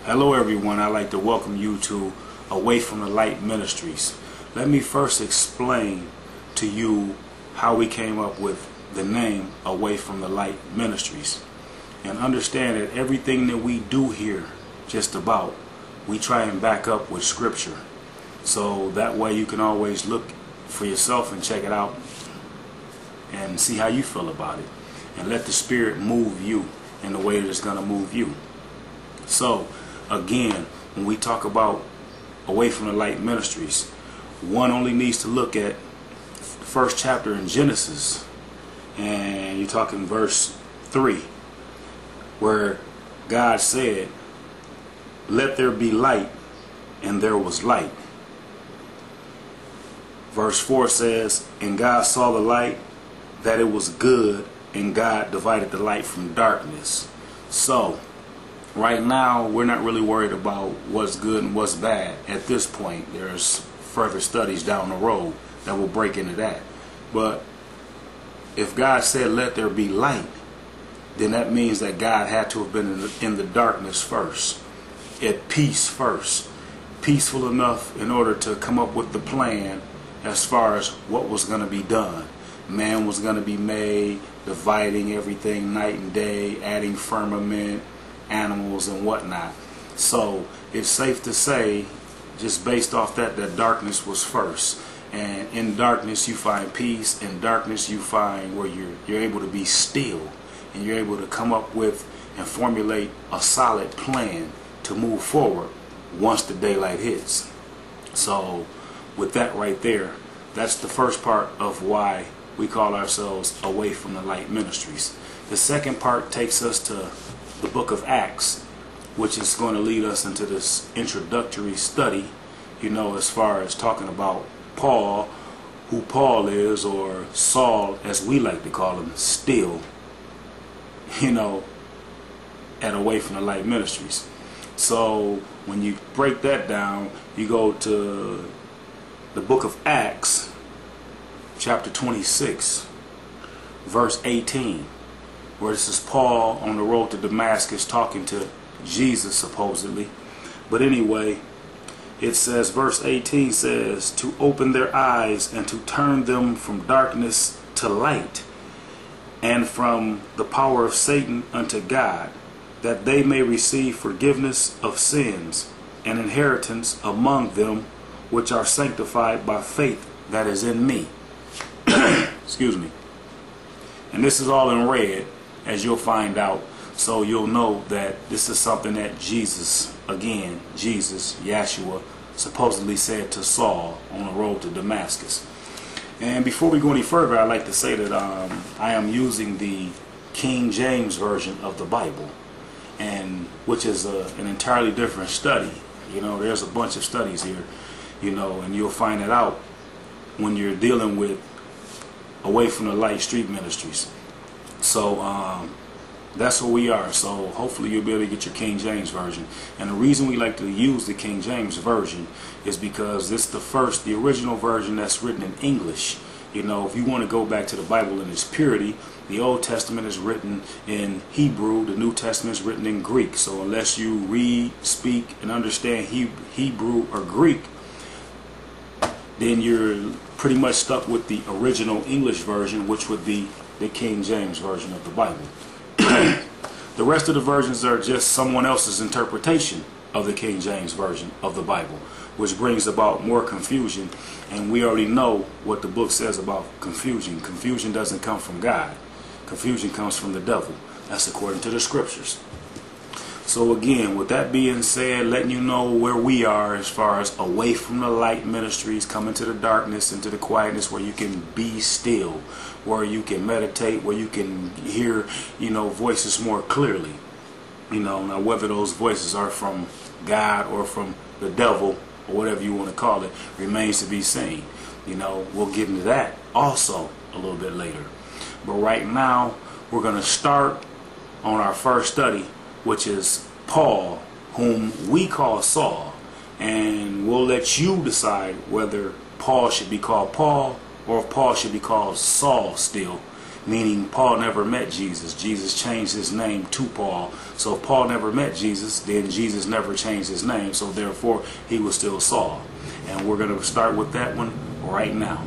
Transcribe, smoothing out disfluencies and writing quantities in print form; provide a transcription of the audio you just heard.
Hello everyone, I'd like to welcome you to Away from the Light Ministries. Let me first explain to you how we came up with the name Away from the Light Ministries. And understand that everything that we do here, just about, we try and back up with scripture. So that way you can always look for yourself and check it out and see how you feel about it. And let the Spirit move you in the way that it's going to move you. So again, when we talk about Away from the Light Ministries, one only needs to look at the first chapter in Genesis, and you're talking verse 3, where God said, "Let there be light," and there was light. Verse 4 says, "And God saw the light, that it was good, and God divided the light from darkness." So right now, we're not really worried about what's good and what's bad at this point. There's further studies down the road that will break into that. But if God said, "Let there be light," then that means that God had to have been in the darkness first, at peace first, peaceful enough in order to come up with the plan as far as what was going to be done. Man was going to be made, dividing everything night and day, adding firmament, animals and whatnot. So it's safe to say, just based off that, that darkness was first. And in darkness you find peace. In darkness you find where you're able to be still, and you're able to come up with and formulate a solid plan to move forward once the daylight hits. So with that right there, that's the first part of why we call ourselves Away from the Light Ministries. The second part takes us to the book of Acts, which is going to lead us into this introductory study, as far as talking about Paul, who Paul is, or Saul as we like to call him still, at Away from the Light Ministries. So when you break that down, you go to the book of Acts, chapter 26, verse 18, where this is Paul on the road to Damascus talking to Jesus, supposedly. But anyway, it says, verse 18 says, "To open their eyes and to turn them from darkness to light, and from the power of Satan unto God, that they may receive forgiveness of sins, and inheritance among them which are sanctified by faith that is in me." Excuse me. And this is all in red, as you'll find out. So you'll know that this is something that Jesus, Yeshua, supposedly said to Saul on the road to Damascus. And before we go any further, I'd like to say that I am using the King James Version of the Bible, and which is an entirely different study. There's a bunch of studies here, and you'll find it out when you're dealing with Away from the Light Street Ministries. So that's where we are. So hopefully you'll be able to get your King James Version. And the reason we like to use the King James Version is because this is the original version that's written in English. If you want to go back to the Bible in its purity, the Old Testament is written in Hebrew, the New Testament is written in Greek. So unless you read, speak, and understand Hebrew or Greek, then you're pretty much stuck with the original English version, which would be the King James Version of the Bible. The rest of the versions are just someone else's interpretation of the King James Version of the Bible, which brings about more confusion. And we already know what the book says about confusion. Confusion doesn't come from God. Confusion comes from the devil. That's according to the scriptures. So again, with that being said, letting you know where we are as far as Away from the Light Ministries, coming to the darkness, into the quietness where you can be still, where you can meditate, where you can hear, voices more clearly. Now whether those voices are from God or from the devil, or whatever you want to call it, remains to be seen. We'll get into that also a little bit later. But right now, we're going to start on our first study, which is Paul, whom we call Saul. And we'll let you decide whether Paul should be called Paul or if Paul should be called Saul still, meaning Paul never met Jesus. Jesus changed his name to Paul. So if Paul never met Jesus, then Jesus never changed his name. So therefore, he was still Saul. And we're going to start with that one right now.